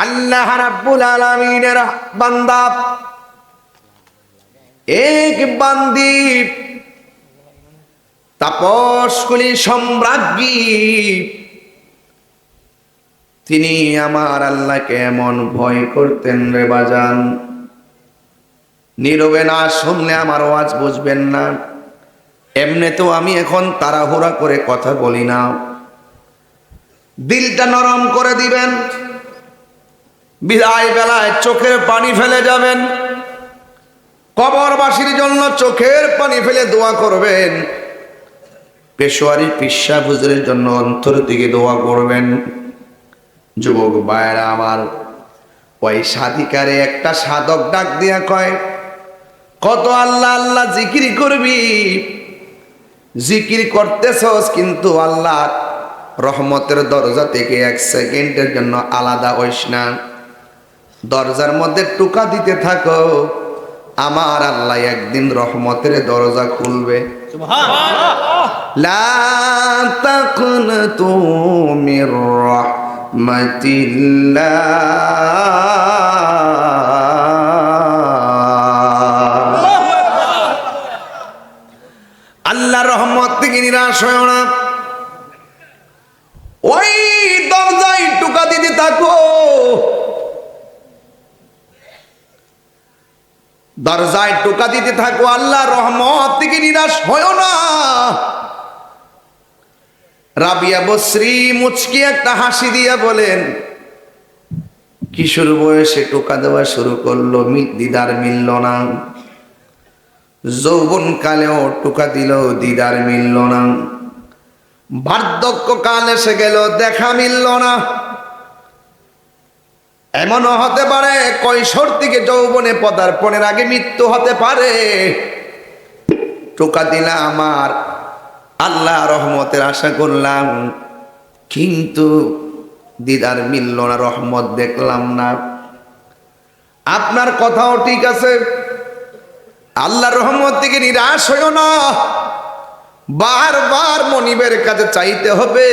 আল্লাহ রাব্বুল আলামিনের বান্দা, এক বান্দি তাপসকুলি সম্রাজ্ঞী, তিনি আমার আল্লাহকে এমন ভয় করতেন রে বাজান, নীরবে না শুনলে আমার আওয়াজ বুঝবেন না। এমনিতেও আমি এখন তাড়াহুড়া করে কথা বলি না, দিলটা নরম করে দিবেন। বিদায় বেলায় চোখের পানি ফেলে যাবেন, কবরবাসীর জন্য চোখের পানি ফেলে দোয়া করবেন, পেশোয়ারি পিসা হুজুরের জন্য অন্তর থেকে দোয়া করবেন। যুবক ভাইরা আমার, ওই সাধিকারে একটা সাধক ডাক দিয়া কয়, কত আল্লাহ আল্লাহ জিকির করবি, জিকির করতেছস কিন্তু আল্লাহ রহমতের দরজা থেকে এক সেকেন্ডের জন্য আলাদা হইস না, দরজার মধ্যে টুকা দিতে থাকো, আমার আল্লাহ একদিন রহমতের দরজা খুলবে। লা তাকনাতু মির রাহমাতিল্লাহ, আল্লাহ রহমত থেকে নিরাশ হয় না, ওই দরজায় টুকা দিতে থাকো, দরজায় টোকা দিতে থাকো, আল্লাহ রহমত থেকে নিরাশ হয় না। রাবিয়া বসরি মুচকি একটা হাসি দিয়া বলেন, কিশোর বয়সে টোকা দেওয়া শুরু করলো, দিদার মিলল না, যৌবন কালেও টোকা দিল, দিদার মিলল না, বার্ধক্য কাল এসে গেল, দেখা মিলল না। এমনও হতে পারে কৈশোর থেকে যৌবনে পদার্পণের আগে মৃত্যু হতে পারে। টোকা দিলাম, আমার আল্লাহ রহমতের আশা করলাম, কিন্তু দিদার মিলল না, রহমত দেখলাম না। আপনার কথাও ঠিক আছে, আল্লাহ রহমত থেকে নিরাশ হইও না, বারবার মনিবের কাছে চাইতে হবে।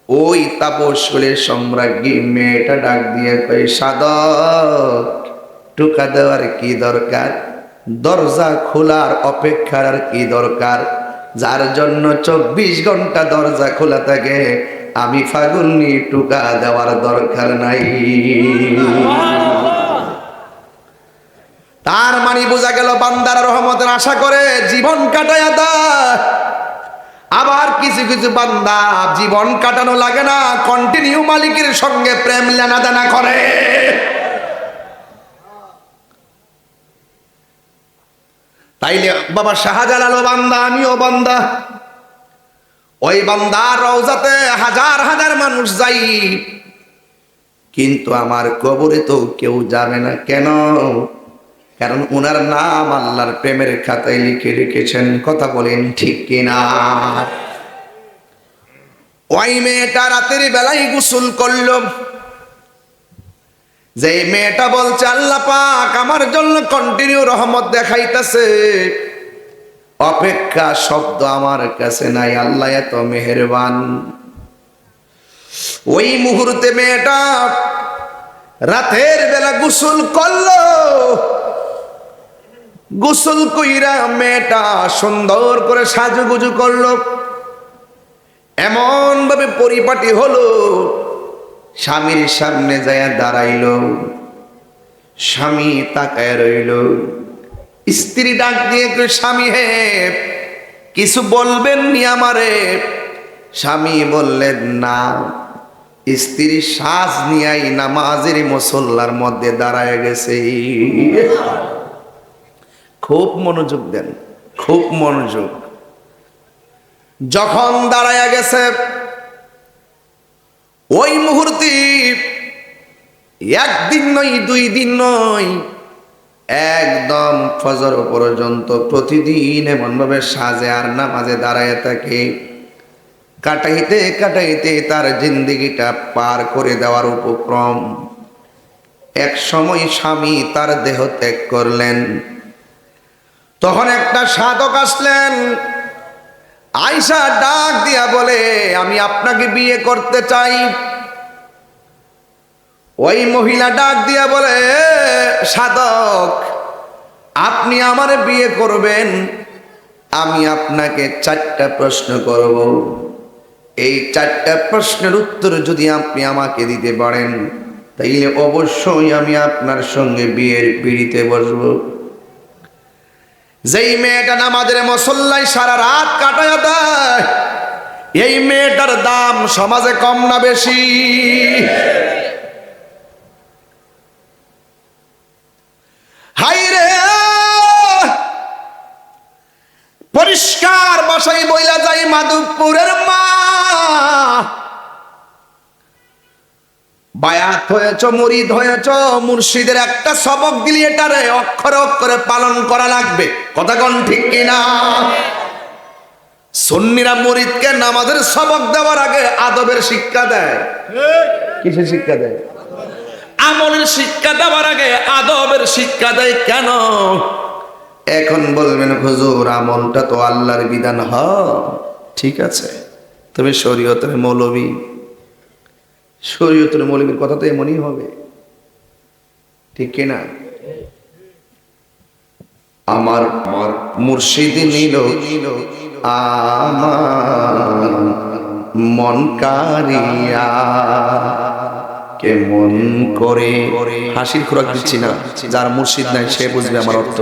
ওই তাপসকুলের সম্রাজ্ঞী মেয়েটা ডাক দিয়ে কই, সাধক, টোকা দেওয়ার কি দরকার, দরজা খোলার অপেক্ষার আর কি দরকার, যার জন্য 24 ঘন্টা দরজা খোলা থাকে, আমি ফাগুনি, টোকা দেওয়ার দরকার নাই। তার মানে বোঝা গেল বান্দার রহমতের আশা করে জীবন কাটায় দেয়। আবার কিছু কিছু বান্দা জীবন কাটানো লাগে না, কন্টিনিউ মালিকের সঙ্গে প্রেম লেনাদেনা করে। তাইলে বাবা শাহজালালও বান্দা, আমিও বান্দা। ওই বান্দার রওজাতে হাজার হাজার মানুষ যাই, কিন্তু আমার কবরে তো কেউ যাবে না। কেন? কারণ ওনার নাম আল্লাহর প্রেমের খাতায় লিখে রেখেছেন। কথা বলেন ঠিক কিনা? ওই মেয়েটা রাতের বেলায় গোসল করল, যে মেয়েটা বলছে আল্লাহ পাক আমার জন্য কন্টিনিউ রহমত দেখাইতেছে, অপেক্ষা শব্দ আমার কাছে নাই, আল্লাহ এত মেহেরবান। ওই মুহূর্তে মেয়েটা রাতের বেলা গোসল করলো, গোসল কইরা মেয়েটা সুন্দর করে সাজুগুজু করলো, এমন ভাবে পরিপাটি হলো, স্বামীর সামনে যায় দাঁড়াইল, স্বামী তাকায় রইল। স্ত্রী ডাক দিয়ে, স্বামী হে কিছু বলবেন নি আমারে? স্বামী বললেন না। স্ত্রী শ্বাস নিয়াই নামাজের মুসল্লার মধ্যে দাঁড়ায় গেছে। খুব মনোযোগ দেন, খুব মনোযোগ। যখন দাঁড়ায় গেছে, ওই মুহূর্তে একদিন নয়, 2 দিন নয়, একদম ফজর পর্যন্ত প্রতিদিন এমন ভাবে সাজে আর নামাজে দাঁড়ায় থাকে। কাটাইতে কাটাইতে তার জিন্দেগিটা পার করে দেওয়ার উপক্রম। এক সময় স্বামী তার দেহ ত্যাগ করলেন, তখন একটা সাধক আসলেন, আয়েশা ডাক দিয়া বলে, আমি আপনাকে বিয়ে করতে চাই। ওই মহিলা ডাক দিয়া বলে, সাধক, আপনি আমারে বিয়ে করবেন, আমি আপনাকে 4টা প্রশ্ন করব। এই 4টা প্রশ্নের উত্তর যদি আপনি আমাকে দিতে পারেন, তাইলে অবশ্যই আমি আপনার সঙ্গে বিয়ের পিঁড়িতে বসবো। যেই মেয়েটা নামাজের মুসল্লায় সারা রাত কাটায় দেয়, এই মেয়েটার দাম সমাজে কম না বেশি? হাইরে, পরিষ্কার বাসায় বইলা যাই মাধবপুরের মা, বায়াত হয়েছ, মুরিদ হয়েছ, মুর্শিদের একটা সবক দিলি এটারে অক্ষরে অক্ষরে পালন করা লাগবে। কথা কোন ঠিক কিনা? সুন্নিরা মুরিদকে নামাজের সবক দেওয়ার আগে আদবের শিক্ষা দেয়। কিসের শিক্ষা দেয়? আমলের শিক্ষা দেওয়ার আগে আদবের শিক্ষা দেয়। কেন? এখন বলবেন হুজুর, আমলটা তো আল্লাহর বিধান। ঠিক আছে, তবে শরীয়তের মৌলবী, শরীয়তের মৌলবীর কথা তো এমনই হবে, ঠিক কিনা? আমার মুর্শিদ নিল আমার মন কারিয়া, কেমন করে, হাসির খোরাক দিচ্ছি না, যার মুর্শিদ নাই সে বুঝবে আমার অর্থ।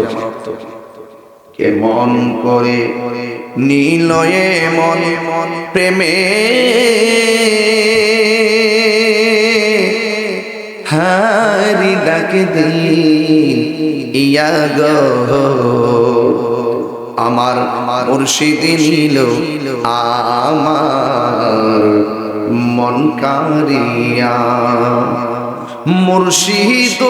কেমন করে নীলয়ে মন প্রেমে হারি ডাকে দিয়া গো, আমার মুর্শিদ নিল আমার মন কারিয়া। মুর্শিদ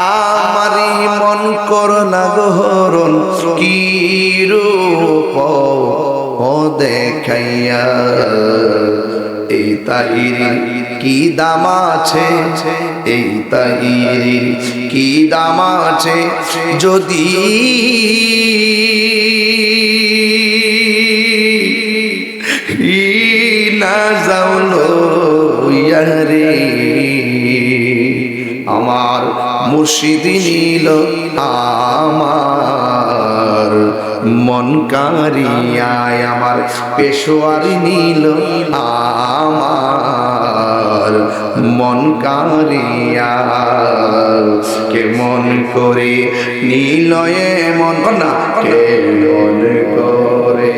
আমারি মন করলা গহরণ, কি রূপ দেখাইয়া, এই তাহিরির কি দাম আছে, এই তাহিরির কি দাম আছে, যদি না যাওলো ইয়ারে, আমার মুর্শিদ নিল আমার মন কারিয়ায়, আমার পেশোয়ারি নিল আমার মন কারিয়া। কেমন করে নীলয়ে মন না, কেমন করে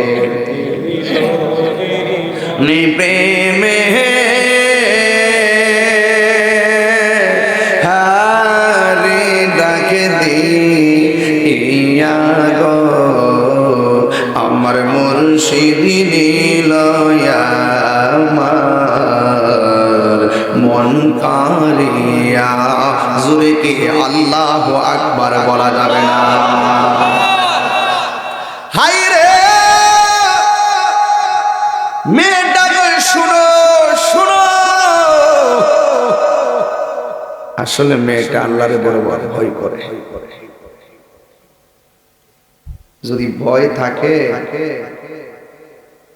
প্রেমে হারে ডাকে দিয়া গো, আমার মুর্শিদ নিল আমার মন কারিয়া। জোরে কি আল্লাহু আকবার বলা যাবে না? হাই রে, মেয়েটাকে শুনো শুনো, আসলে মেয়েটা আল্লাহরে বড় বড় ভয় করে। যদি ভয় থাকে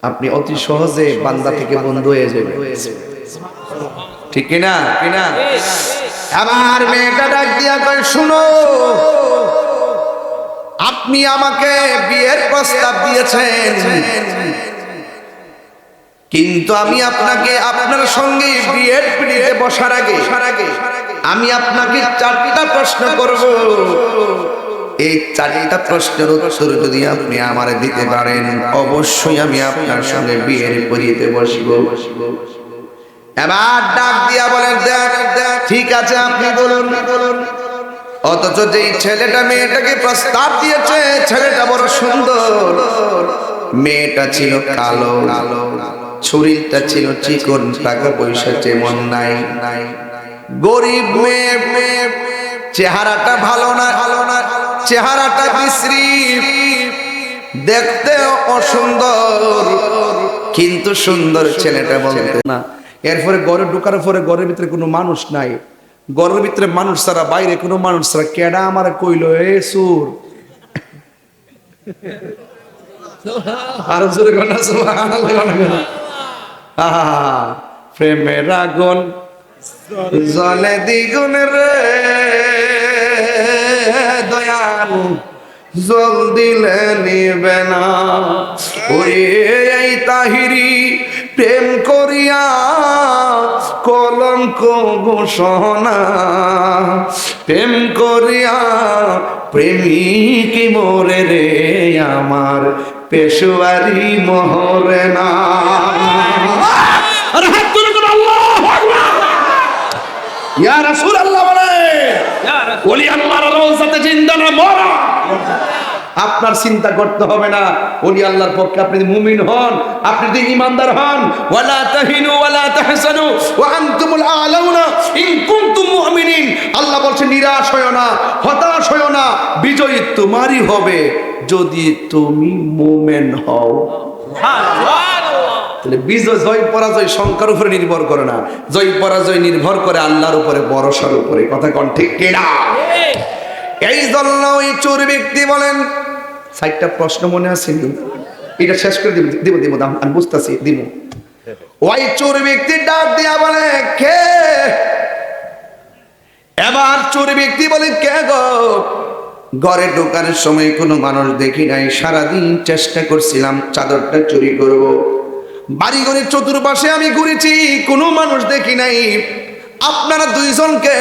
আপনি অতি সহজে বান্দা থেকে বন্ধু হয়ে যাবেন, ঠিক কিনা? আমার মেয়েটা ডাক দিয়া কয়, শুনো, আপনি আমাকে বিয়ের প্রস্তাব দিয়েছেন, কিন্তু আমি আপনাকে আপনার সঙ্গে বিয়ের পিঁড়িতে বসার আগে আমি আপনাকে 4টা প্রশ্ন করব। এই 4টা প্রশ্নের উত্তর যদি আপনি আমারে দিতে পারেন, অবশ্যই আমি আপনার সঙ্গে বিয়ের পিঁড়িতে বসবো। এবার ডাক দিয়া বলেন, ঠিক আছে আপনি বলুন। অথচ যেই ছেলেটা মেয়েটাকে প্রস্তাব দিয়েছে, ছেলেটা বড় সুন্দর, মেয়েটা ছিল কালো, শরীরটা ছিল চিকন, টাকা পয়সা তেমন নাই, গরিব মেয়ে, চেহারাটা ভালো না, চেহারাটা বিশ্রী, দেখতে অসুন্দর, কিন্তু সুন্দর ছেলেটা বলতে না। এরপরে ঘরে ঢোকার পরে ঘরের ভিতরে কোনো মানুষ নাই, ঘরের ভিতরে মানুষ ছাড়া, বাইরে কোনো মানুষ ছাড়া, কেডা আমার কইল এ সুর, আর জোরে গনা সুবহানাল্লাহ। প্রেমের আগুন জলে দ্বিগুণ রে দয়াল, জল দিলে নিবে না। ওরে এই তাহিরি প্রেম করিয়া কলঙ্ক ঘোষণা, প্রেম করিয়া প্রেমিক মরে রে আমার পেশোয়ারি মহরে না। আরে হাত তুলে কোন আল্লাহু আকবার। ইয়া রাসূলুল্লাহ বলে ওলি আল্লাহর রওজাতে জিন্দা না মরা। আপনার চিন্তা করতে হবে না, ওলি আল্লাহর পক্ষে আপনি মুমিন হন, আপনি যদি ঈমানদার হন, ওয়ালা তাহিনু ওয়ালা তাহসানু ওয়া আনতুমুল আলাউনা ইন কুনতুম মুমিনিন। আল্লাহ বলছেন নিরাশ হয়ো না, হতাশ হয়ো না, বিজয়ী তোমারই হবে যদি তুমি মুমিন হও। তাহলে বিজয় জয় পরাজয় সংখ্যার উপরে নির্ভর করে না, জয় পরাজয় নির্ভর করে আল্লাহর উপরে, ভরসার উপরে। কথা কোন ঠিক কিনা? এই জন্য ওই চোর ব্যক্তি বলেন, 4টা প্রশ্ন মনে আছে, এটা শেষ করে দিব আমি বুঝতেছি দিব। ওই চোর ব্যক্তি ডাক দিয়া বলে কে? এবার চোর ব্যক্তি বলে কে গো? ঘরে ঢোকার সময় কোনো মানুষ দেখি নাই, সারাদিন চেষ্টা করছিলাম চাদরটা চুরি করব, বাড়ি ঘরের চতুর্পাশে আমি ঘুরেছি, কোনো মানুষ দেখি নাই। আপনারা দুইজনকে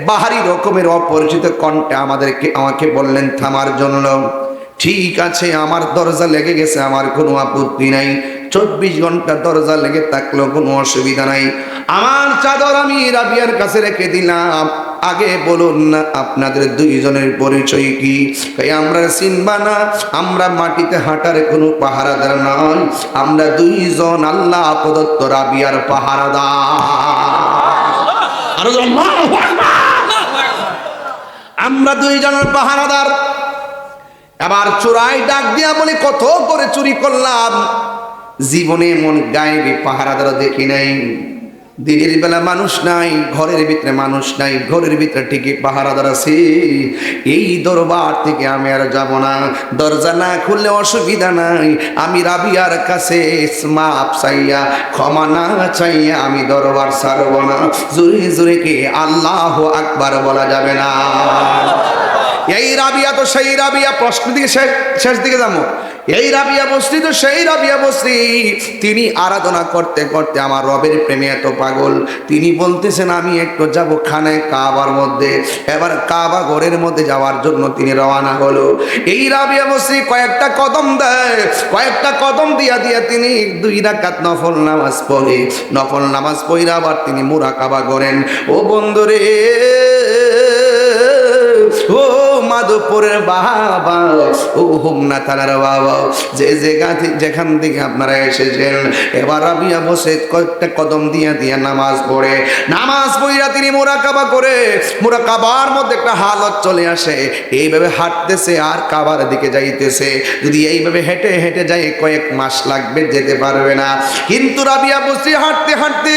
বাহারি রকমের অপরিচিত কণ্ঠে আমাকে বললেন থামার জন্য। ঠিক আছে, আমার দরজা লেগে গেছে, আমার কোনো আপত্তি নাই, 24 ঘন্টা দরজা লেগে থাকলেও কোনো অসুবিধা নাই। আমার চাদর আমি রাবিয়ার কাছে রেখে দিলাম, আগে বলুন না আপনাদের দুইজনের পরিচয় কি? আমরা চিনবা না, আমরা মাটিতে হাঁটার কোনো পাহারাদার নয়, আমরা দুইজন আল্লাহ প্রদত্ত রাবিয়ার পাহারাদার। আমরা দুইজনের পাহারাদার। এবার চোরাই ডাক দিয়া বলে কত করে চুরি করলাম, জীবনে মন গায়েবী পাহারাদার দেখি নাই। দিনের বেলা মানুষ নাই, ঘরের ভিতরে মানুষ নাই, ঘরের ভিতরে ঠিকই পাহারাদার আছে। এই দরবার থেকে আমি আর যাব না, দরজা না খুললে অসুবিধা নাই, আমি রাবিয়ার কাছে মাপ চাইয়া, ক্ষমা না চাইয়া আমি দরবার ছাড়ব না। জোরে জোরে কে আল্লাহু আকবার বলা যাবে না? এই রাবিয়া তো সেই রাবিয়া, প্রশ্ন দিকে শেষ দিকে যাবো। এই রাবিয়া বস্তি তো সেই রাবিয়া বস্তি, তিনি আরাধনা করতে করতে আমার রবের প্রেমে এত পাগল, তিনি বলতেছেন আমি একটু যাব খানায় কাবার মধ্যে। এবার কাবা ঘরের মধ্যে যাওয়ার জন্য তিনি রওনা হলো। এই রাবিয়া বস্তি কয়েকটা কদম দেয়, কয়েকটা কদম দিয়া দিয়া তিনি 2 রাকাত নফল নামাজ পড়ে, নফল নামাজ পড়ে আবার তিনি মুরাকাবা করেন। ও বন্ধুরে, ও মাধবপুরের বাবা, ও হোমনা থানার বাবা, যেখান থেকে আপনারা এসেছেন, এবার রাবিয়া বসে কয়েকটা কদম দিয়া দিয়া নামাজ পড়ে, নামাজ পড়িয়া তিনি মুরাকাবা করে, মুরাকাবার মধ্যে একটা হালত চলে আসে। এইভাবে হাঁটতেছে আর কাবার দিকে যাইতেছে। যদি এইভাবে হেঁটে হেঁটে যায় কয়েক মাস লাগবে, যেতে পারবে না। কিন্তু রাবিয়া বসে হাঁটতে হাঁটতে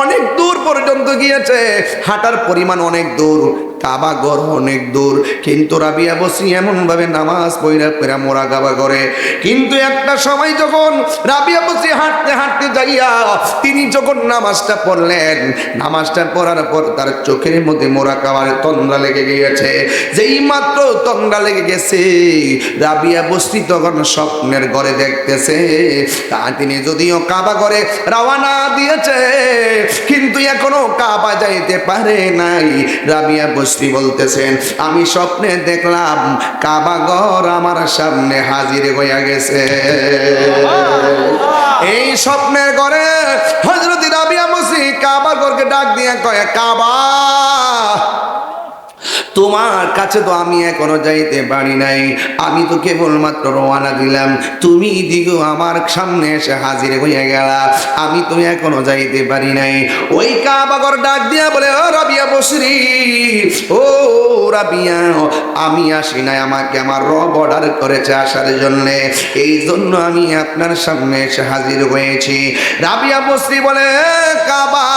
অনেক দূর পর্যন্ত গিয়েছে, হাঁটার পরিমাণ অনেক দূর, কাবা ঘর অনেক দূর, কিন্তু রাবিয়া বসি এমন ভাবে নামাজ পড়া মুরাকাবা করে। কিন্তু একটা সময় যখন রাবিয়া বসি হাঁটতে হাঁটতে যাইয়া তিনি যখন নামাজটা পড়লেন, নামাজটা পড়ার পর তার চোখের মধ্যে মুরাকাবার তন্দ্রা লেগে গিয়েছে। যেই মাত্র তন্দ্রা লেগে গেছে, রাবিয়া বসি তখন স্বপ্নের ঘরে দেখতেছে তা তিনি যদিও কাবা ঘরে রওনা দিয়েছে, কিন্তু এখনো কাবা যাইতে পারে নাই। রাবিয়া বসরি বলতেছেন আমি স্বপ্নে দেখলাম কাবা ঘর আমার সামনে হাজির হইয়া গেছে। এই স্বপ্নের ঘরে হযরত রাবিয়া বসরি কাবা ঘরকে ডাক দিয়া কয়, কাবা তোমার কাছে তো আমি এখনো যাইতে পারি নাই, আমি তো কেবলমাত্র রওনা দিলাম, তুমি দিগো আমার সামনে এসে হাজির হইয়া গেলা, আমি তো এখনো যাইতে পারি নাই। ওই কাবা ঘর ডাক দিয়া বলে, ও রাবিয়া বসরি, ও রাবিয়া, আমি আসি নাই, আমাকে আমার রব অর্ডার করেছে আসার জন্য, এই জন্য আমি আপনার সামনে এসে হাজির হয়েছি। রাবিয়া বসরি বলে, কাবা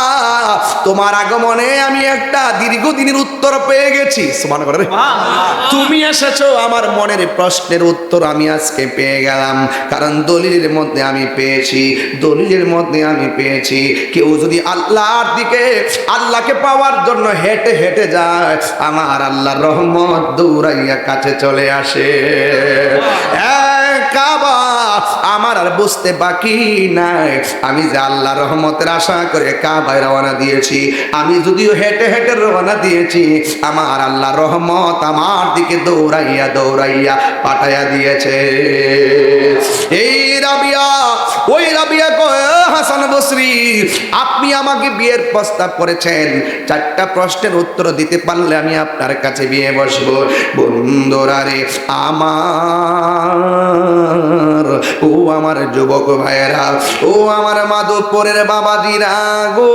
তোমার আগমনে আমি একটা দীর্ঘদিনের উত্তর পেয়ে গেছি। সুবহানাল্লাহ রে। তুমি এসেছো, আমার মনের প্রশ্নের উত্তর আমি আজকে পেয়ে গেলাম। কারণ দলিলের মধ্যে আমি পেয়েছি, দলিলের মধ্যে আমি পেয়েছি কেউ যদি আল্লাহর দিকে, আল্লাহকে পাওয়ার জন্য হেঁটে হেঁটে যায়, আমার আল্লাহর রহমত দৌড়াইয়া কাছে চলে আসে। কাবা আমার আর বুঝতে বাকি নাই, আমি যে আল্লাহ রহমতের আশা করে কাবায় রওনা দিয়েছি। আমি যদিও হেঁটে হেঁটে রওনা দিয়েছি, আমার আল্লাহ রহমত আমার দিকে দৌড়াইয়া দৌড়াইয়া পাঠাইয়া দিয়েছে। এই রাবিয়া, ওই রাবিয়া কয়, হাসান বসরি আপনি আমাকে বিয়ের প্রস্তাব করেছেন, 4টা প্রশ্নের উত্তর দিতে পারলে আমি আপনার কাছে বিয়ে বসবো। বন্ধুরা রে আমার, ও আমার যুবক ভাইয়েরা, ও আমার মাধবপুরের বাবাজিরা গো,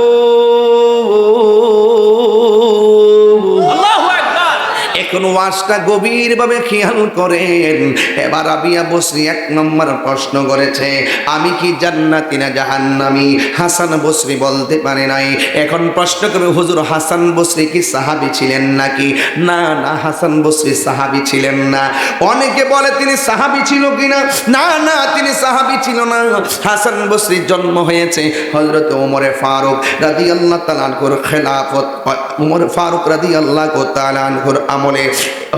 এখন ওয়াজটা গভীরভাবে খেয়াল করেন। এবার রাবিয়া বসরি 1 নম্বর প্রশ্ন করেছে, আমি কি জান্নাতি না জাহান্নামী? হাসান বসরি বলতে পারে নাই। এখন প্রশ্ন করবে, হুজুর হাসান বসরি কি সাহাবী ছিলেন নাকি? না না, হাসান বসরি সাহাবী ছিলেন না। অনেকে বলে তিনি সাহাবী ছিল কিনা, না না তিনি সাহাবী ছিল না। হাসান বসরির জন্ম হয়েছে হযরত ওমর ফারুক রাদিয়াল্লাহু তাআলা আনহুর খেলাফত, ওমর ফারুক রাদিয়াল্লাহু তাআলা আনহুর আমলে,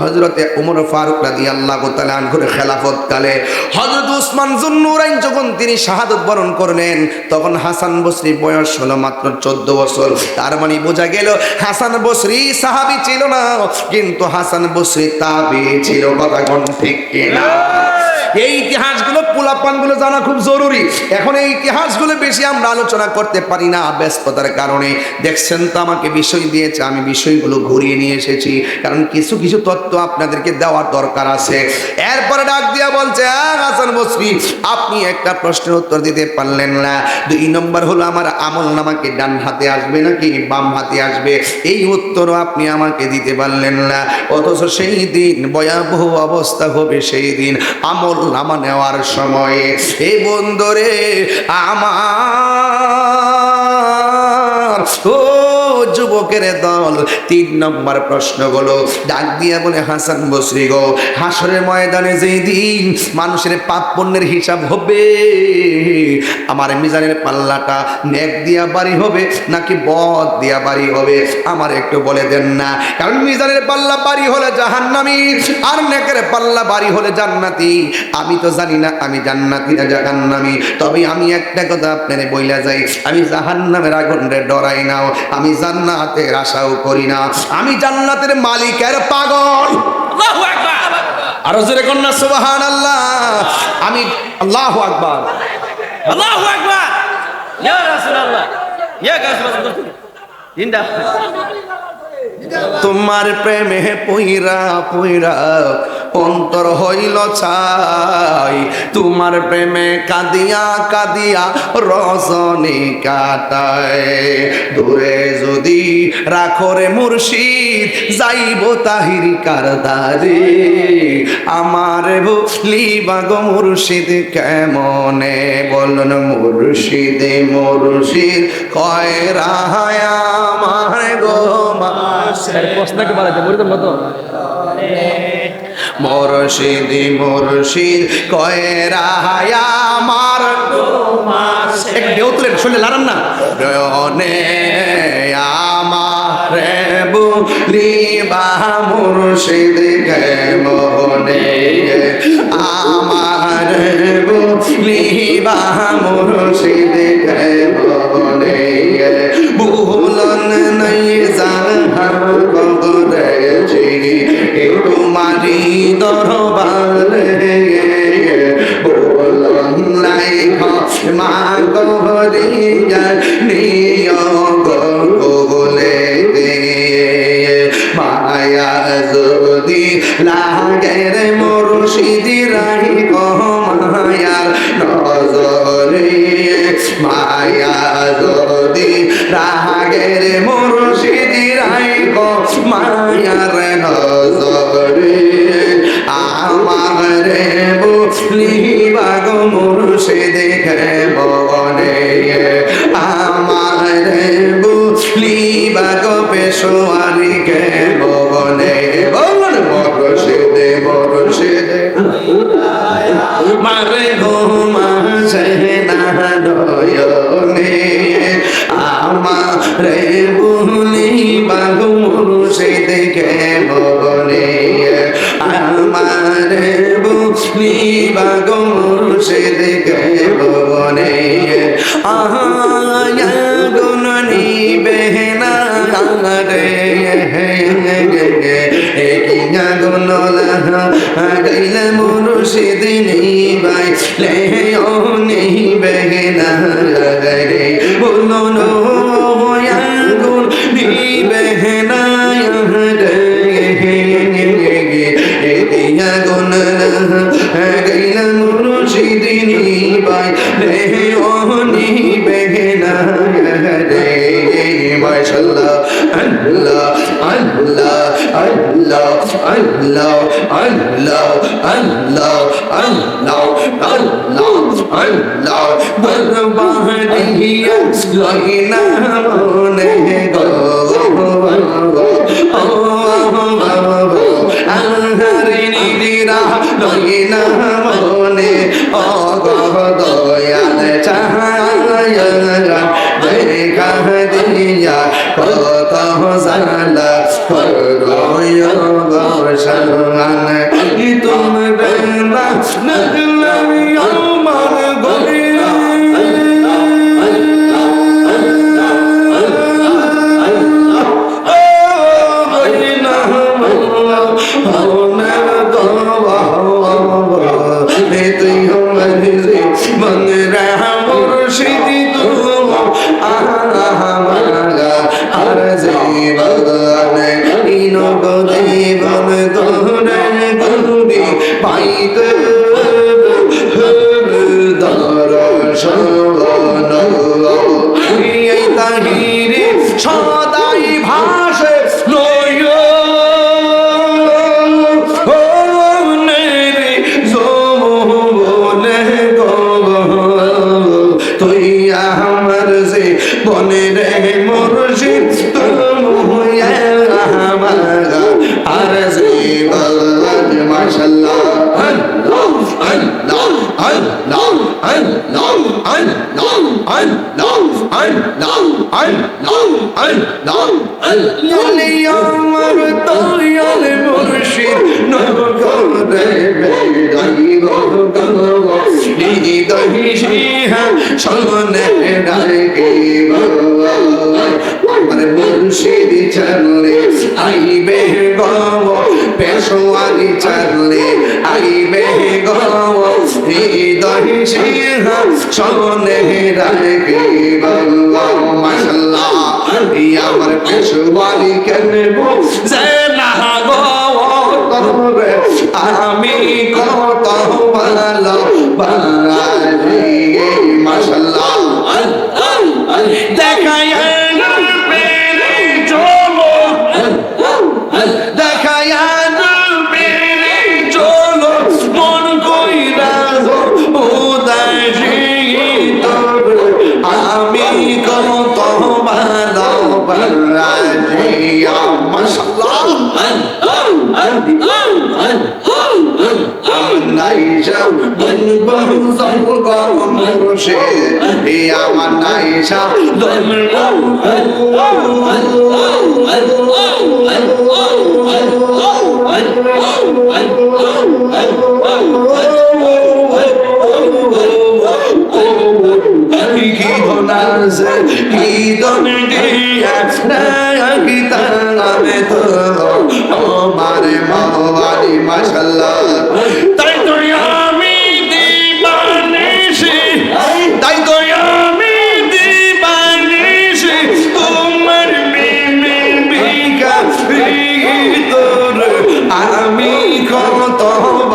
হযরতে ওমর ফারুক রাদিয়াল্লাহু তাআলা আনহুর খেলাফত কালে হযরত উসমান যুন্নুরাইন যখন তিনি শাহাদাত বরণ করলেন, তখন হাসান বসরির বয়স হলো মাত্র 14 বছর। তার মানে বোঝা গেল হাসান বসরি সাহাবী ছিল না, কিন্তু হাসান বসরি তাবী ছিল। কথা কোন ঠিক কিনা? এই ইতিহাসগুলো, পোলাপানগুলো জানা খুব জরুরি। এখন এই ইতিহাসগুলো বেশি আমরা আলোচনা করতে পারি না ব্যস্ততার কারণে। দেখছেন তো আমাকে বিষয় দিয়েছে, আমি বিষয়গুলো ঘুরিয়ে নিয়ে এসেছি, কারণ কিছু কিছু তথ্য আপনাদেরকে দেওয়ার দরকার আছে। এরপরে ডাক দিয়া বলছে, হাসান বসরি আপনি একটা প্রশ্নের উত্তর দিতে পারলেন না। 2 নম্বর হলো আমার আমল নামাকে ডান হাতে আসবে নাকি বাম হাতে আসবে, এই উত্তরও আপনি আমাকে দিতে পারলেন না। অথচ সেই দিন ভয়াবহ অবস্থা হবে, সেই দিন আমল নামা নেওয়ার সময়ে। এই বন্ধুরে আমার, ও যুবকের দল, 3 নম্বর প্রশ্নগুলো ডাক দিয়া বলে, হাসান বসরি গো, হাসরের ময়দানে যেই দিন মানুষের পাপ পুণ্যের হিসাব হবে, আমার মিজানের পাল্লাটা নেক দিয়া বাড়ি হবে নাকি বদ দিয়া বাড়ি হবে, আমার একটু বলে দেন না। কারণ মিজানের পাল্লা বাড়ি হলে জাহান্নামী, আর নেকের পাল্লা বাড়ি হলে জান্নাতি। আমি তো জানি না আমি জান্নাতি না জাহান্নামী, তবে আমি একটা কথা আপনারে বইলা যাই, আমি জাহান্নামের আগুনে ডরাই না, আমি জান্নাতের আশাও করি না। আমি জান্নাতের মালিকের পাগল। আল্লাহু আকবার, আরো জোরে কন্যা সুবহানাল্লাহ। আমি আল্লাহু আকবার, আল্লাহু আকবার, ইয়া রাসূলুল্লাহ, ইয়া রাসূলুল্লাহ। জিন্দা তোমার প্রেমে পইরা পইরা অন্তর হইল ছাই, তোমার প্রেমে কাঁদিয়া কাঁদিয়া রজনী কাটায়। দূরে যদি রাখো রে মুর্শিদ, যাইব তাহির কারদারে, আমার ভুলিবা গো মুর্শিদ কেমনে, বলুন মুর্শিদে মুর্শিদ কয় রাহায় আমার গো প্রশ্নকে বাড়াইতে মরিদম কত মুর্শিদ মুর্শিদ কয় রাহায় আমার এক ঢেউ তুলেন, শুনলে লারান না, রনে আমার বলিবা মুর্শিদ কেমনে, আমার বলিবা মুর্শিদ কেমনে, ভুলন নাই জাহার করেছি তোমারি দরবারে, ভুলন নাই মা গরিয়া নিয় বলে, মায়া যদি লাগে রে মুর্শিদ রাহি মায়ার নজরে, মায়া যদি লাগে রে মুর্শিদ রাহি মায়ার নজরে, আমার বলিবা গো মুর্শিদ কেমনে, আমার পেশোয়ারিকে ভবনে বলুন মুর্শিদে মুর্শিদে মারে ঘুমাছে না নয়নে আমারে ভুলি বাগু মুর্শিদকে ভবনে আমারে ভুলি বাগু মুর্শিদকে ভবনে আয়া গুণ নিবে না রে কিয়া গুণ গাইলে মুর্শিদ নিবাই লে ও নিবে না রে বলো নো গুণ নিবে না রে কিয়া গুণ গাইলে মুর্শিদ নিবাই লে ও নিবে না রে মাশাআল্লাহ আল্লাহ আল্লাহ আল্লাহ আল্লাহ আল্লাহ আল্লাহ আল্লাহ আল্লাহ আল্লাহ বরবাদিয়া লাইনা মনে গো আহারে নিদিরা লাইনা মনে ও গো দয়াল চাহায়া দেখা দিয়া কত জালা করয় বসান তোমরা নগলাই আমার গরে তুই মন রাহা মুর্শিদ তু আর জীবন ইনো জীবন তোরে গুবি পাইতে দর্শন এই তাহিরে সদাই ভাসে নয় তুই আমার যে বনে রে মুর্শিদ তুমি আমার আর জীবন মাশাআল্লাহ আল্লাহ আল্লাহ আল্লাহ আল্লাহ আল্লাহ আল্লাহ আল্লাহ আল্লাহ আল্লাহ আল্লাহ আমার দয়াল মুর্শিদ নগরে বেদাই গো হৃদয় সিহা শোনে ডাকে আমার মুর্শিদ চলে আইবে গো পেশোয়ারি চলে আইবে গো হৃদয় সিহা শোনে ডাকে মাশাআল্লাহ আমার পেশোয়ারি কেনবো জানা গো তবে আমি কত ভালো বাঙালি মাশাআল্লাহ দেখায় পেরে চলো দেখায় পেরে চলো মন কইরা উদাসী আমি কত ভালো বাঙালি মাশাআল্লাহ নাইশা বলবো সবগো মুর্শিদ আমার নাইশা কি ধনাছে কি দন দিয়া কি তালামে তো আমারে মাওয়ালি মাশাআল্লাহ তাই তো আমি দিবানিশি তাই তো আমি দিবানিশি তোমার প্রেমে বিকাশি তোর আমি কত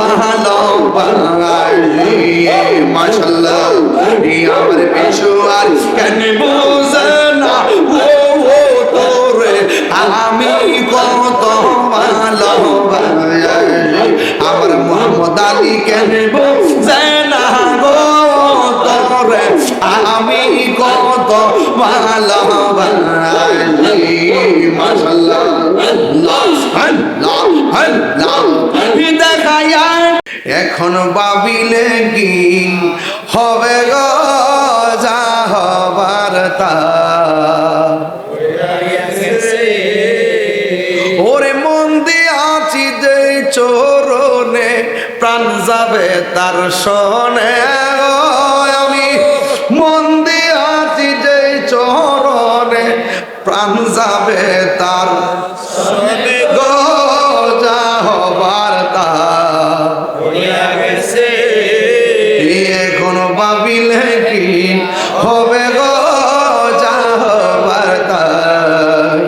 ভালোবাসি মাশাআল্লাহ আমার পেশোয়ার কেন বোঝে না ও তোরে আমি কত ভালোবাসি আমার মোহাম্মদ আলী কেন বোঝে না গো তোরে আমি কত ভালোবাসি মাশাআল্লাহ আল্লাহ আল্লাহ দেখায়া এখন ভাবিলে কি হবে গো যা হবার তা ওরে মন দিয়াছি যে চরণে প্রাণ যাবে তার শনে আমি মন দিয়াছি যে চরণে প্রাণ যাবে তার শনে গো যা হবার তা এখন ভাবিলে কি হবে গো যা হবার তাই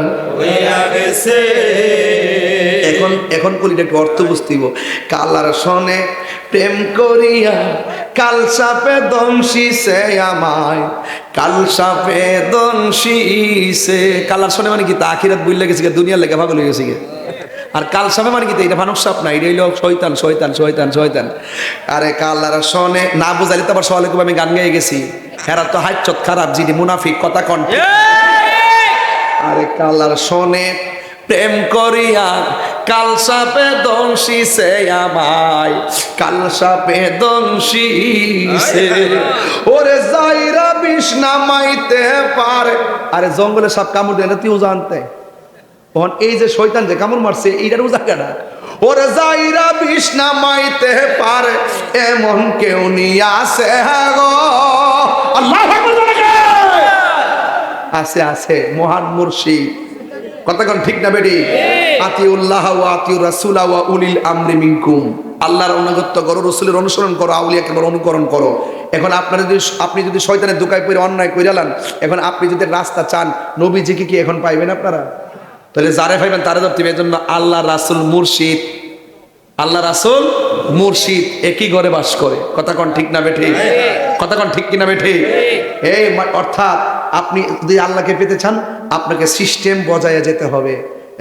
এখন এখন কলিটা একটু অর্থ বুঝতেইব কালার সনে প্রেম করিয়া কাল সাপে দংশিছে আমায় কাল সাপে দংশিছে কালার সনে মানে কি তা আখিরাত বুঝলে গেছে দুনিয়ার লেখা পাগল হয়ে গেছে আর কাল সাপে মানে কি এটা মানব সাপ না এটা হইল শয়তান শয়তান শয়তান শয়তান আরে কালার সনে না বুঝাইলে তো আবার সওয়ালে আমি গান গাইয়ে গেছি হেরা তো হাইচত খারাপ জিনি মুনাফিক কথা কণ্ঠ আরে কালার সনে প্রেম করিয়া কাল সাপে দংশিছে আমায় কাল সাপে দংশিছে ওরে যাইরা বিষ নামাইতে পারে আরে জঙ্গলে সাপ কামড় দেয় না তুইও জানতে তখন এই যে শয়তান যে কামড় মারছে এইটারও জায়গা না ওরে যাইরা বিষ নামাইতে পারে এমন কেউ নিয়ে আসে গো আল্লাহু আকবার আছে আছে মহান মুর্শিদ কতক্ষণ ঠিক না বেডি আতিউল্লাহ ওয়া আতিউর রাসূল ওয়া উলিল আমরি মিনকুম আল্লাহর অনুগত্য করো রাসূলের অনুসরণ করো আউলিয়াকে অনুকরণ করো এখন আপনি যদি শয়তানের দোকায় পড়ে অন্যায় কইরালেন এখন আপনি যদি রাস্তা চান নবীজিকে কি এখন পাইবেন আপনারা তাহলে যারে পাইবেন তারে ধরতে হবে এজন্য আল্লাহ রাসূল মুর্শিদ আল্লাহ রাসূল মুর্শিদ একই ঘরে বাস করে কতক্ষণ ঠিক না বেঠি কতক্ষণ ঠিক কিনা বেঠি এই অর্থাৎ আপনি যদি আল্লাহকে পেতে চান আপনাকে সিস্টেম বজায় যেতে হবে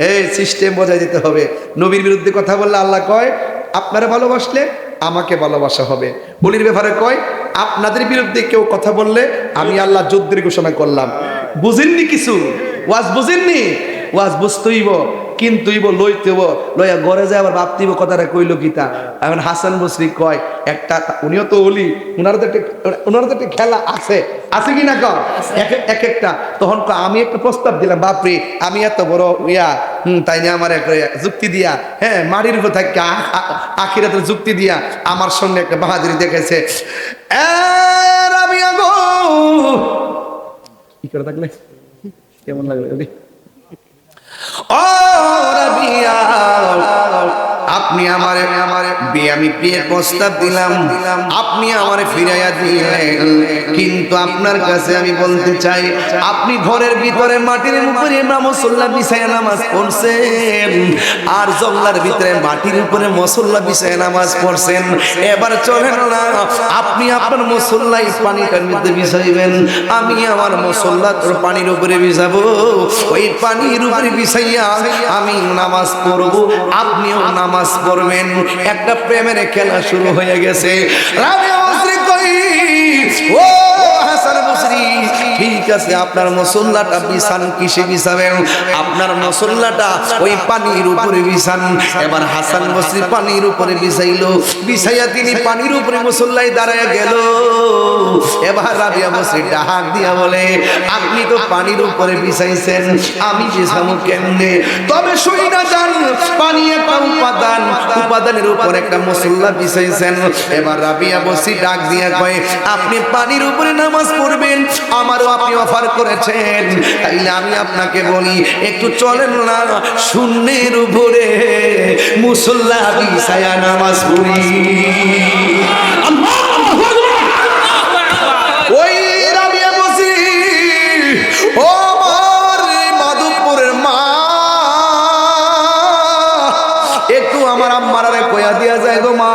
এই সিস্টেম বজায় যেতে হবে নবীর বিরুদ্ধে কথা বললে আল্লাহ কয় আপনারা ভালোবাসলে আমাকে ভালোবাসা হবে বলির ব্যাপারে কয় আপনাদের বিরুদ্ধে কেউ কথা বললে আমি আল্লাহ যুদ্ধের ঘোষণা করলাম বুঝেননি কিছু ওয়াজ বুঝেননি ওয়াজ বুঝতেইব কিন্তুইব লইতেব লইয়া ঘরে যায় আবার ভাবতেইব কথাটা কইল গীতা এখন হাসান বসরি কয় একটা উনিও তো ওলি ওনার তো একটা খেলা আছে আছে কি না কও এক একটা তখন আমি একটা প্রস্তাব দিলাম বাপরে আমি এত বড় ইয়া তাই না আমার একটা যুক্তি দিয়া হ্যাঁ মাটির উপর থাকে আখিরাতের যুক্তি দিয়া আমার সঙ্গে একটা বাহাদুরি দেখেছে রাবিয়া গো কি করে থাকলে কেমন লাগলো ও রাবিয়া আপনি আমারে আমি বিয়ের প্রস্তাব দিলাম আপনি আমারে ফিরাইয়া দিলেন কিন্তু আপনার কাছে আমি বলতে চাই আপনি ঘরের ভিতরে মাটির উপরে মুসল্লা বিছায়া নামাজ পড়ছেন আর জঙ্গলার ভিতরে মাটির উপরে মুসল্লা বিছায়া নামাজ পড়ছেন এবার চলেন না আপনি আপনার মুসল্লাই পানিটার মধ্যে বিছাইবেন আমি আমার মুসল্লা তোর পানির উপরে বিছাবো ওই পানির উপরে বিছাইয়া আমি নামাজ পড়ব আপনিও নামাজ পড়বেন একটা প্রেমের খেলা শুরু হয়ে গেছে রাবিয়া বসরি কই ও হাসান বসরি ঠিক আছে আপনার মুসল্লাটা বিছান কিসে বিছাবেন আপনার মুসল্লাটা ওই পানির উপরে বিছান এবার হাসান বসরি পানির উপরে বিছাইলো বিছাইয়া তিনি পানির উপরে মুসল্লায় দাঁড়ায় গেল এবার রাবিয়া বসরি ডাক দিয়া বলে আপনি তো পানির উপরে বিছাইছেন আমি বিছাবো কেমনে তবে শুই না যান পানি একটা উপাদানের উপর একটা মুসল্লা বিছাইছেন এবার রাবিয়া বসরি ডাক দিয়া কয় আপনি পানির উপরে নামাজ পড়বেন আমারও আপনি অফার করেছেন তাইলে আমি আপনাকে বলি একটু চলেন না শূন্যের উপরে মুসল্লা বিছায়া নামাজ পড়ি ওই রাবিয়া বসরি ও মাধবপুরের মা একটু আমার আম্মারে কয়া দিয়া যায় গো মা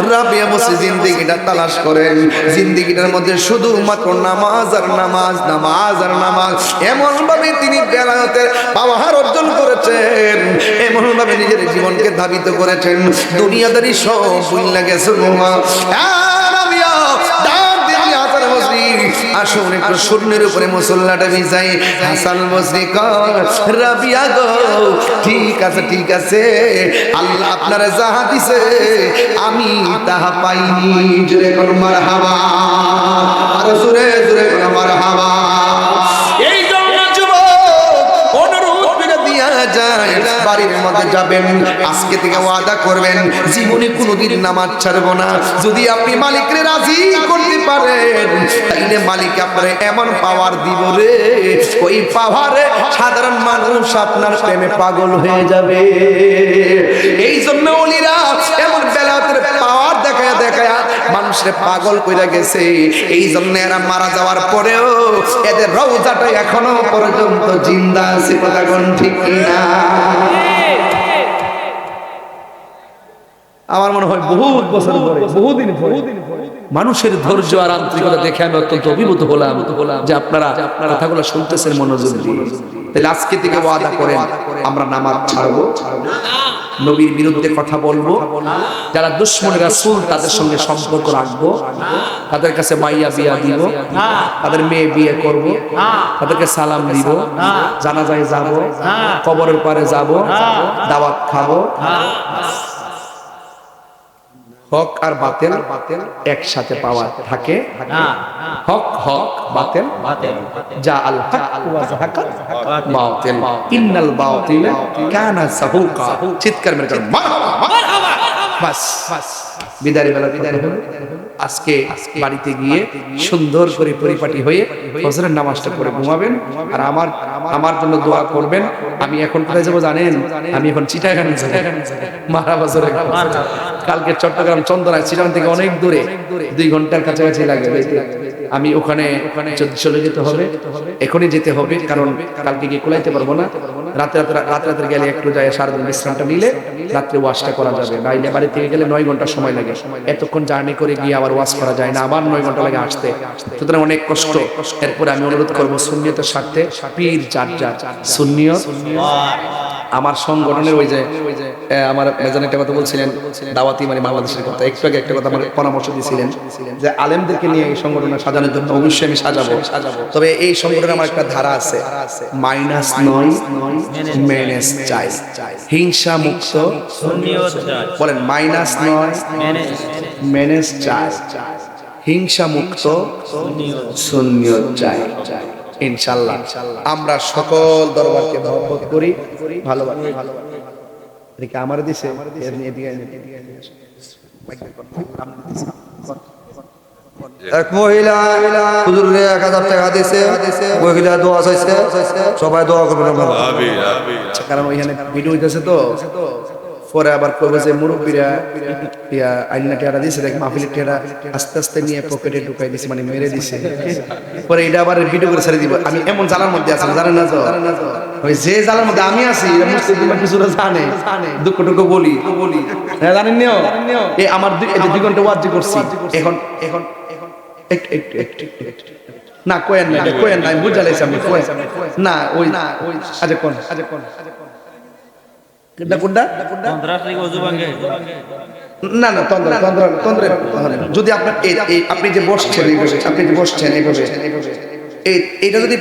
রাবিয়া বসরি জিন্দেগিটা তালাশ করেন জিন্দেগিটার মধ্যে শুধুমাত্র নামাজ আর নামাজ নামাজ আর নামাজ এমন ভাবে তিনি বেলায়েতের পাওয়ার অর্জন করেছেন এমন ভাবে নিজের জীবনকে ধাবিত করেছেন দুনিয়াদারি সব ভুল গেছে মা রাবিয়া ডাক দিয়ে হাসান বসরি আসুন একটু শূন্যের উপরে মুসল্লাটা বিছাই। হাসান বসরি কর রাবিয়া গো ঠিক আছে ঠিক আছে, আল্লাহ আপনারা যাহা দিছে আমি তাহা পাইনি। জোরে কোন মারহাবা, আর জোরে জোরে কোন মারহাবা। এই জন্য যুবক অনুরোধ করে দিয়া যায়, বাড়ির মধ্যে যাবেন আজকে থেকে ওয়াদা করবেন জীবনে কোনোদিন নামাজ ছাড়বো না। যদি আপনি মালিককে রাজি করতে পারেন তাইলে মালিক আপনার এমন পাওয়ার দিব রে, ওই পাওয়ারে সাধারণ মানুষ আপনার প্রেমে পাগল হয়ে যাবে। এই জন্য ওলিরা এমন বেলাতের পাওয়ার দেখায় দেখায় মানুষের পাগল কইরা গেছে। এই জন্য এরা মারা যাওয়ার পরেও এদের রওজাটা এখনো পর্যন্ত জিন্দা আছে। কথা কোন ঠিক কিনা? আমার মনে হয় বহুত বছর পরে, বহুদিন পরে মানুষের ধৈর্য আর আন্তরিকতা দেখে আমি অত্যন্ত অভিভূত হলাম যে আপনারা কথাগুলো শুনতেছেন মনোযোগ দিয়ে। তাহলে আজকে থেকে ওয়াদা করেন আমরা নামাজ ছাড়বো, নবীর বিরুদ্ধে কথা বলবো, যারা দুশমন রাসূল তাদের সঙ্গে সম্পর্ক রাখবো, তাদের কাছে মাইয়া বিয়া দিব, তাদের মেয়ে বিয়ে করব, তাদেরকে সালাম দিব, জানাজায় যাব, কবরের পারে যাব, দাওয়াত খাবো। হক আর বাতিল একসাথে পাওয়া থাকে, হক হক বাতিল যা আল হক ওয়া যাহাকা বাতিল ইন্নাল বাতিলা কানা সাহুকা। চিৎকার মেরে কর মারহাবা। বাস বিদায় বেলা বিদায় হলো। আজকে বাড়িতে গিয়ে সুন্দর করে পরিপাটি হয়ে ফজরের নামাজটা পড়ে ঘুমাবেন। আর আমার জন্য দোয়া করবেন। আমি এখন কোথায় যাবো জানেন? আমি এখন চিটাগাং যাব। মারহাবা জোরে। কালকে চট্টগ্রাম চন্দনায় চিটাগাং থেকে অনেক দূরে, 2 ঘন্টার কাছাকাছি লাগে। আমি ওখানে চলে যেতে হবে, এখনই যেতে হবে, কারণ কালকে গিয়ে কুলাইতে পারবো না। রাতে গেলে একটু যায় সারাদিন বিশ্রামটা নিলে রাত্রে ওয়াশটা করা যাবে। বাইরে বাড়ি থেকে গেলে 9 ঘন্টা সময় লাগে, এতক্ষণ জার্নি করে গিয়ে আবার ওয়াশ করা যায় না, আবার 9 ঘন্টা লাগে আসতে, সুতরাং অনেক কষ্ট। এরপরে আমি অনুরোধ করবো সুন্নিয়তের স্বার্থে পীর চার্জার সুন্নিয়ত আমার সংগঠনের ওই যে আমার মেজান একটা কথা বলছিলেন দাওয়াতি মানে বাংলাদেশের কথা, একটু আগে একটা কথা আমার পরামর্শ দিয়েছিলেন যে আলেমদেরকে নিয়ে এই সংগঠন সাজানোর জন্য অবশ্যই আমি সাজাবো। তবে এই সংগঠনে আমার একটা ধারা আছে, -9 মেনেস চাই, হিংসা মুক্ত বলেন, -9 মেনেস চাই, হিংসা মুক্ত সুন্নিয়ত চাই। ইনশাআল্লাহ আমরা সকল দরবারকে মহব্বত করি, ভালোবাসি। এদিকে আমার দিছে এক মহিলা হুজুরে 1000 টাকা দিয়েছে, মহিলা দোয়া চাইছে, সবাই দোয়া করবেন আপনারা। কারণ ওইখানে ভিডিও হইতেছে তো, পরে আবার কবে যে মুরব্বীরা আইনা টেরা দিছে, দেখ মাহফিলের টেরা আস্তে আস্তে নিয়ে পকেটে ঢুকাই দিছে, মানে মেরে দিছে। পরে এটা আবার ভিডিও করে ছেড়ে দিব। আমি এমন জানার মধ্যে আছি, জানেন না তো, ওই যে জানার মধ্যে আমি আছি মুসলিম কিছুটা জানে, দুঃখ টুকু বলি, হ্যাঁ জানেন নিও। এই আমার 2 ঘন্টা ওয়াজ করছি, এখন না কোয়েন না, কোয়েন না, আমি বুঝালাইছি, আমি কোয়েন না, ওই আজ কোন কোনটা না না তন্দ্রা যদি আপনার আপনি যে বসছেন এইভাবে এইটা যদি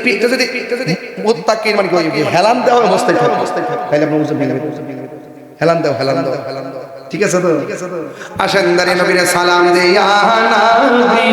মোত্তাকির মানে হেলান দেওয়া অবস্থায় থাকে তাহলে আপনার বুঝতে হেলান দাও ঠিক আছে তো? আসেন দাঁড়িয়ে নবীর সালাম দেয়া নবী